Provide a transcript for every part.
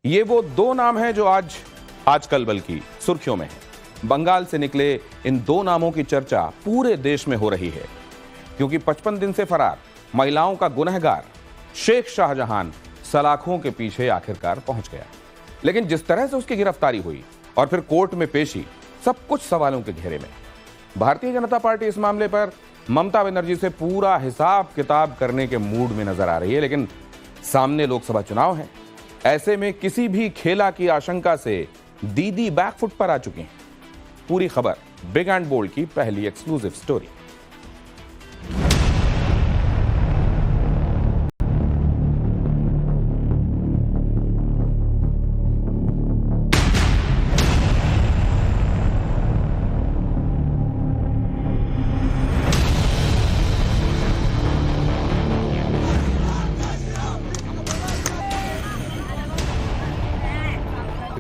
ये वो दो नाम हैं जो आजकल बल्कि सुर्खियों में है। बंगाल से निकले इन दो नामों की चर्चा पूरे देश में हो रही है, क्योंकि 55 दिन से फरार महिलाओं का गुनहगार शेख शाहजहां सलाखों के पीछे आखिरकार पहुंच गया। लेकिन जिस तरह से उसकी गिरफ्तारी हुई और फिर कोर्ट में पेशी, सब कुछ सवालों के घेरे में। भारतीय जनता पार्टी इस मामले पर ममता बनर्जी से पूरा हिसाब किताब करने के मूड में नजर आ रही है, लेकिन सामने लोकसभा चुनाव है। ऐसे में किसी भी खेला की आशंका से दीदी बैकफुट पर आ चुकी हैं। पूरी खबर बिग एंड बोल्ड की पहली एक्सक्लूसिव स्टोरी।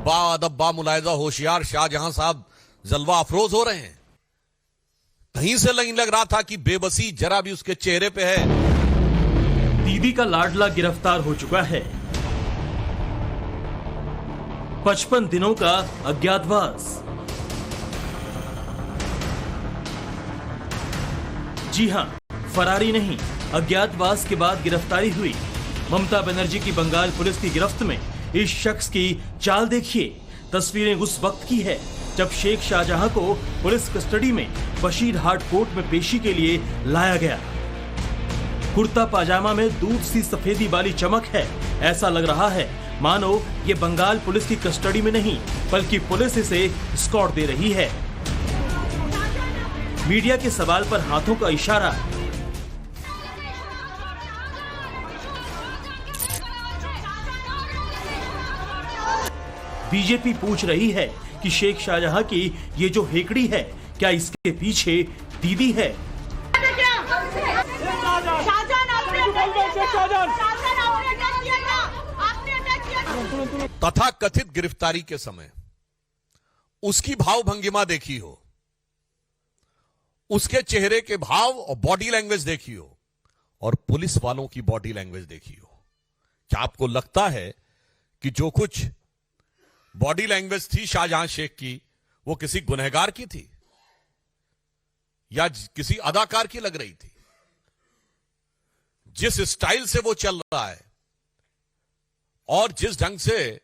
बाअदब मुलायजा होशियार शाहजहां साहब जलवा अफरोज हो रहे हैं। कहीं से नहीं लग रहा था कि बेबसी जरा भी उसके चेहरे पे है। दीदी का लाडला गिरफ्तार हो चुका है। 55 दिनों का अज्ञातवास। जी हां, फरारी नहीं, अज्ञातवास के बाद गिरफ्तारी हुई। ममता बनर्जी की बंगाल पुलिस की गिरफ्त में इस शख्स की चाल देखिए। तस्वीरें उस वक्त की है जब शेख शाहजहां को पुलिस कस्टडी में बशीरहाट कोर्ट में पेशी के लिए लाया गया। कुर्ता पाजामा में दूध सी सफेदी वाली चमक है। ऐसा लग रहा है मानो ये बंगाल पुलिस की कस्टडी में नहीं, बल्कि पुलिस इसे स्कॉट दे रही है। मीडिया के सवाल पर हाथों का इशारा। बीजेपी पूछ रही है कि शेख शाहजहां की ये जो हेकड़ी है, क्या इसके पीछे दीदी है? तथा कथित गिरफ्तारी के समय उसकी भाव भंगिमा देखी हो, उसके चेहरे के भाव और बॉडी लैंग्वेज देखी हो, और पुलिस वालों की बॉडी लैंग्वेज देखी हो। क्या आपको लगता है कि जो कुछ बॉडी लैंग्वेज थी शाहजहां शेख की, वो किसी गुनहगार की थी या किसी अदाकार की लग रही थी? जिस स्टाइल से वो चल रहा है और जिस ढंग से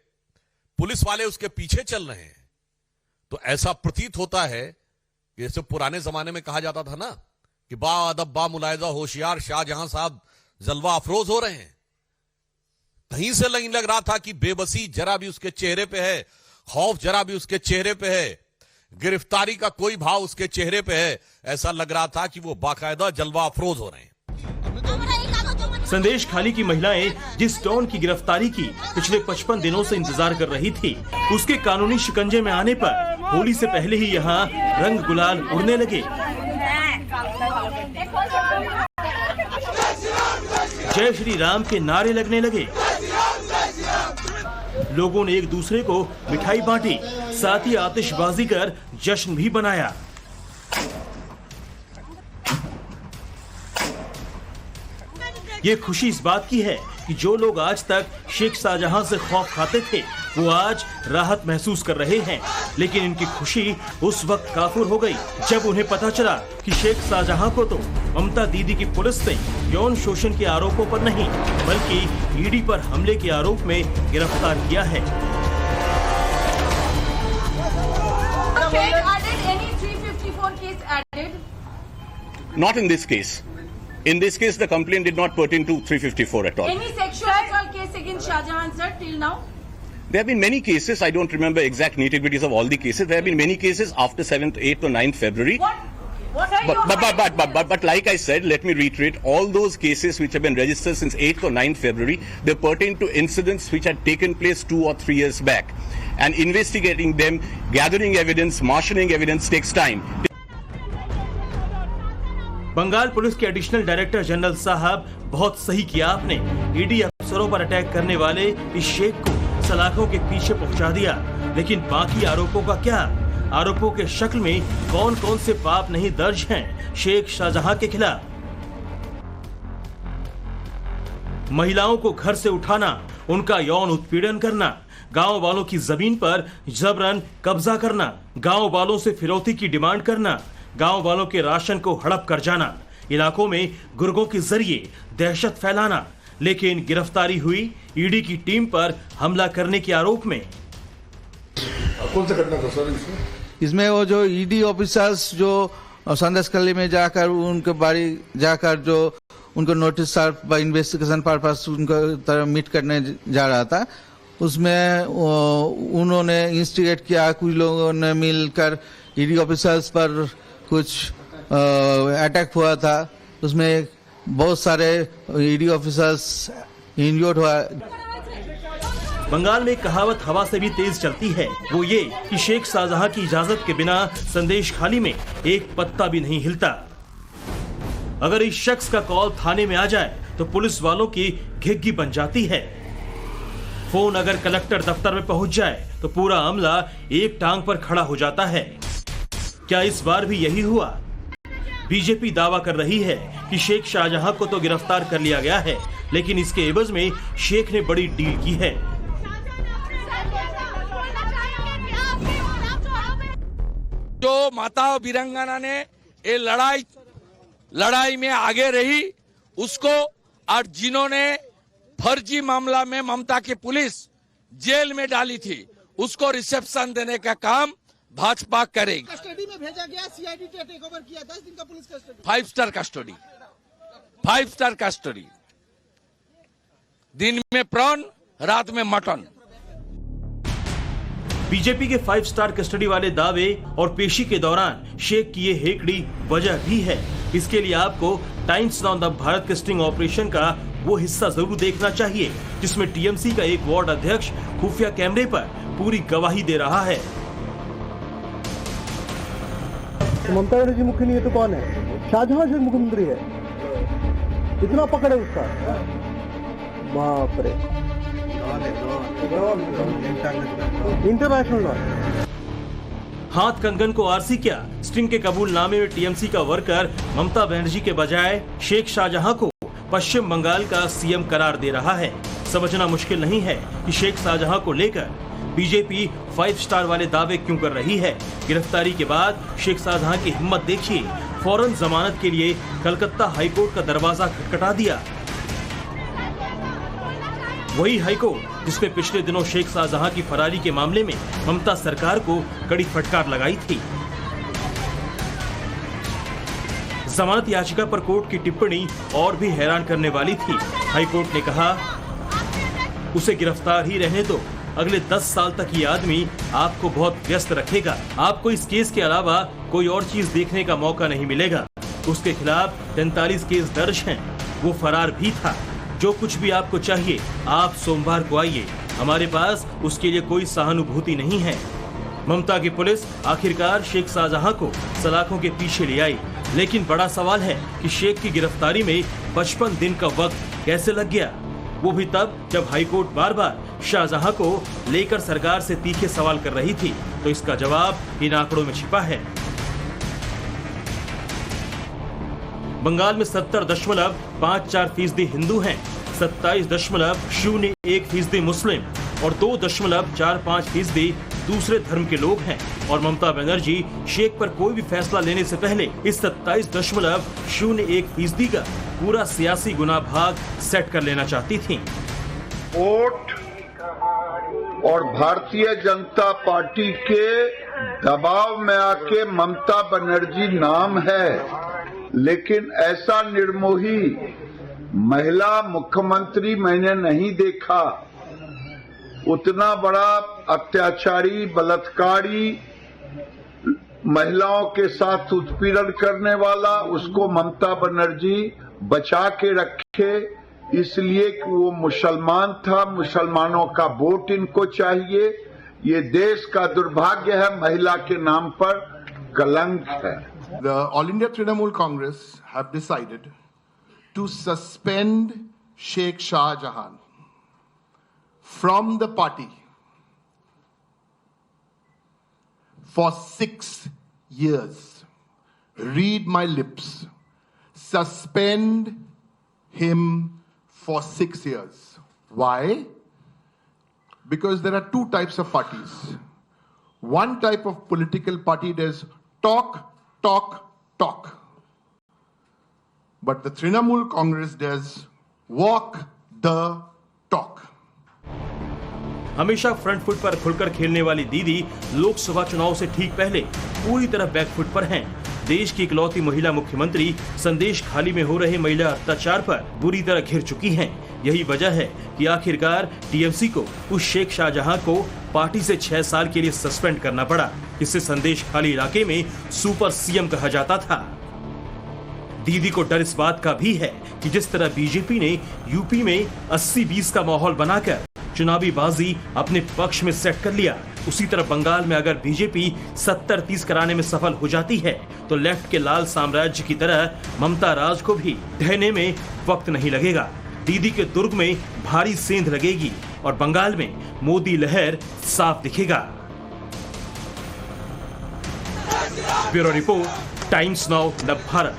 पुलिस वाले उसके पीछे चल रहे हैं, तो ऐसा प्रतीत होता है कि जैसे पुराने जमाने में कहा जाता था ना कि बाअदब मुलायजा होशियार शाहजहां साहब जलवा अफरोज हो रहे हैं। कहीं से नहीं लग रहा था कि बेबसी जरा भी उसके चेहरे पे है, खौफ जरा भी उसके चेहरे पे है, गिरफ्तारी का कोई भाव उसके चेहरे पे है। ऐसा लग रहा था कि वो बाकायदा जलवा अफरोज हो रहे हैं। संदेश खाली की महिलाएं जिस डॉन की गिरफ्तारी की पिछले 55 दिनों से इंतजार कर रही थी, उसके कानूनी शिकंजे में आने पर होली से पहले ही यहाँ रंग गुलाल उड़ने लगे। जय श्री राम के नारे लगने लगे। लोगों ने एक दूसरे को मिठाई बांटी, साथ ही आतिशबाजी कर जश्न भी बनाया। ये खुशी इस बात की है कि जो लोग आज तक शेख शाहजहां से खौफ खाते थे, वो आज राहत महसूस कर रहे हैं। लेकिन इनकी खुशी उस वक्त काफूर हो गई जब उन्हें पता चला कि शेख शाहजहां को तो ममता दीदी की पुलिस ने यौन शोषण के आरोपों पर नहीं, बल्कि ईडी पर हमले के आरोप में गिरफ्तार किया है। Not in this case. In this case, the complaint did not pertain to 354 at all. Any sexual assault case against Shahjahan sir till now? There have been many cases. I don't remember exact nitty-gritties of all the cases. There have been many cases after 7th, 8th or 9th February. What are you But like I said, let me reiterate, all those cases which have been registered since 8th or 9th February, they pertain to incidents which had taken place 2 or 3 years back. And investigating them, gathering evidence, marshalling evidence takes time. Bengal police के additional director general साहब, बहुत सही किया आपने। ED अफसरों पर attack करने वाले इस शेख को सलाखों के पीछे पहुंचा दिया। लेकिन बाकी आरोपों का क्या? आरोपों के शक्ल में कौन कौन से पाप नहीं दर्ज हैं शेख शाहजहां के खिलाफ? महिलाओं को घर से उठाना, उनका यौन उत्पीड़न करना, गांव वालों की जमीन पर जबरन कब्जा करना, गांव वालों से फिरौती की डिमांड करना, गांव वालों के राशन को हड़प कर जाना, इलाकों में गुर्गों के जरिए दहशत फैलाना, लेकिन गिरफ्तारी हुई ईडी की टीम पर हमला करने के आरोप में। कौन सा घटना था सर इसमें? इसमें वो जो ईडी ऑफिसर्स जो संदेश कल्ली में जाकर उनके बारी जाकर जो उनको नोटिस सर्व इन्वेस्टिगेशन पर्पस उनको तरह मीट करने जा रहा था, उसमें उन्होंने इंस्टिगेट किया। कुछ लोगों ने मिलकर ईडी ऑफिसर्स पर कुछ अटैक हुआ था, उसमें बहुत सारे ईडी ऑफिसर्स इंजर्ड हुआ। बंगाल में कहावत हवा से भी तेज चलती है, वो ये कि शेख शाहजहां की इजाजत के बिना संदेश खाली में एक पत्ता भी नहीं हिलता। अगर इस शख्स का कॉल थाने में आ जाए तो पुलिस वालों की घिग्गी बन जाती है। फोन अगर कलेक्टर दफ्तर में पहुंच जाए तो पूरा अमला एक टांग पर खड़ा हो जाता है। क्या इस बार भी यही हुआ? बीजेपी दावा कर रही है कि शेख शाहजहां को तो गिरफ्तार कर लिया गया है, लेकिन इसके एवज में शेख ने बड़ी डील की है। जो माता वीरांगना ने ये लड़ाई में आगे रही उसको, और जिन्होंने फर्जी मामला में ममता की पुलिस जेल में डाली थी उसको रिसेप्शन देने का काम भाजपा करेगी। कस्टडी में भेजा गया, सीआईडी ने टेक ओवर किया, 10 दिन का police custody, 5 star custody, 5 star custody, दिन में प्रॉन रात में मटन। बीजेपी के 5 स्टार कस्टडी वाले दावे और पेशी के दौरान शेख की ये हेकड़ी वजह भी है। इसके लिए आपको टाइम्स नाउ द भारत के स्टिंग ऑपरेशन का वो हिस्सा जरूर देखना चाहिए जिसमें टीएमसी का एक वार्ड अध्यक्ष खुफिया कैमरे पर पूरी गवाही दे रहा है। ममता बनर्जी मुख्य नहीं है तो कौन है? शाहजहां जो मुख्यमंत्री है, इतना पकड़ है उसका, बाप रे, इंटरनेशनल लॉ। हाथ कंगन को आरसी क्या? स्टिंग के कबूलनामे में टीएमसी का वर्कर ममता बनर्जी के बजाय शेख शाहजहां को पश्चिम बंगाल का सीएम करार दे रहा है। समझना मुश्किल नहीं है कि शेख शाहजहां को लेकर बीजेपी 5 स्टार वाले दावे क्यों कर रही है। गिरफ्तारी के बाद शेख शाहजहां की हिम्मत देखिए, फौरन जमानत के लिए कलकत्ता हाईकोर्ट का दरवाजा खटखटा दिया। वही हाईकोर्ट जिसने पिछले दिनों शेख शाहजहां की फरारी के मामले में ममता सरकार को कड़ी फटकार लगाई थी। जमानत याचिका पर कोर्ट की टिप्पणी और भी हैरान करने वाली थी। हाईकोर्ट ने कहा उसे गिरफ्तार ही रहने दो, अगले 10 साल तक ये आदमी आपको बहुत व्यस्त रखेगा, आपको इस केस के अलावा कोई और चीज देखने का मौका नहीं मिलेगा। उसके खिलाफ 43 केस दर्ज हैं, वो फरार भी था। जो कुछ भी आपको चाहिए आप सोमवार को आइए, हमारे पास उसके लिए कोई सहानुभूति नहीं है। ममता की पुलिस आखिरकार शेख शाहजहां को सलाखों के पीछे ले आई, लेकिन बड़ा सवाल है कि शेख की गिरफ्तारी में 55 दिन का वक्त कैसे लग गया, वो भी तब जब हाईकोर्ट बार बार शाहजहां को लेकर सरकार से तीखे सवाल कर रही थी। तो इसका जवाब इन आंकड़ों में छिपा है। बंगाल में 70.54% हिंदू हैं, 27.01% मुस्लिम और 2.45% दूसरे धर्म के लोग हैं। और ममता बनर्जी शेख पर कोई भी फैसला लेने से पहले इस 27.01% का पूरा सियासी गुना भाग सेट कर लेना चाहती थी। वोट और भारतीय जनता पार्टी के दबाव में आके ममता बनर्जी नाम है, लेकिन ऐसा निर्मोही महिला मुख्यमंत्री मैंने नहीं देखा। उतना बड़ा अत्याचारी, बलात्कारी, महिलाओं के साथ उत्पीड़न करने वाला, उसको ममता बनर्जी बचा के रखे, इसलिए कि वो मुसलमान था, मुसलमानों का वोट इनको चाहिए। ये देश का दुर्भाग्य है, महिला के नाम पर कलंक है। The All India Trinamool Congress have decided to suspend Sheikh Shah Jahan from the party for 6 years. Read my lips. Suspend him for 6 years. Why? because there are two types of parties. One type of political party does talk, talk, talk. But the Trinamool Congress does walk the talk. हमेशा front foot पर खुलकर खेलने वाली दीदी लोकसभा चुनाव से ठीक पहले पूरी तरह बैक फुट पर हैं। देश की इकलौती महिला मुख्यमंत्री संदेश खाली में हो रहे महिला अत्याचार पर बुरी तरह घिर चुकी हैं। यही वजह है कि आखिरकार टीएमसी को उस शेख शाहजहां को पार्टी से 6 साल के लिए सस्पेंड करना पड़ा, जिसे संदेश खाली इलाके में सुपर सीएम कहा जाता था। दीदी को डर इस बात का भी है कि जिस तरह बीजेपी ने यूपी में 80-20 का माहौल बनाकर चुनावी बाजी अपने पक्ष में सेट कर लिया, उसी तरह बंगाल में अगर बीजेपी 70-30 कराने में सफल हो जाती है तो लेफ्ट के लाल साम्राज्य की तरह ममता राज को भी ढहने में वक्त नहीं लगेगा। दीदी के दुर्ग में भारी सेंध लगेगी और बंगाल में मोदी लहर साफ दिखेगा। ब्यूरो रिपोर्ट, टाइम्स नाउ नव भारत।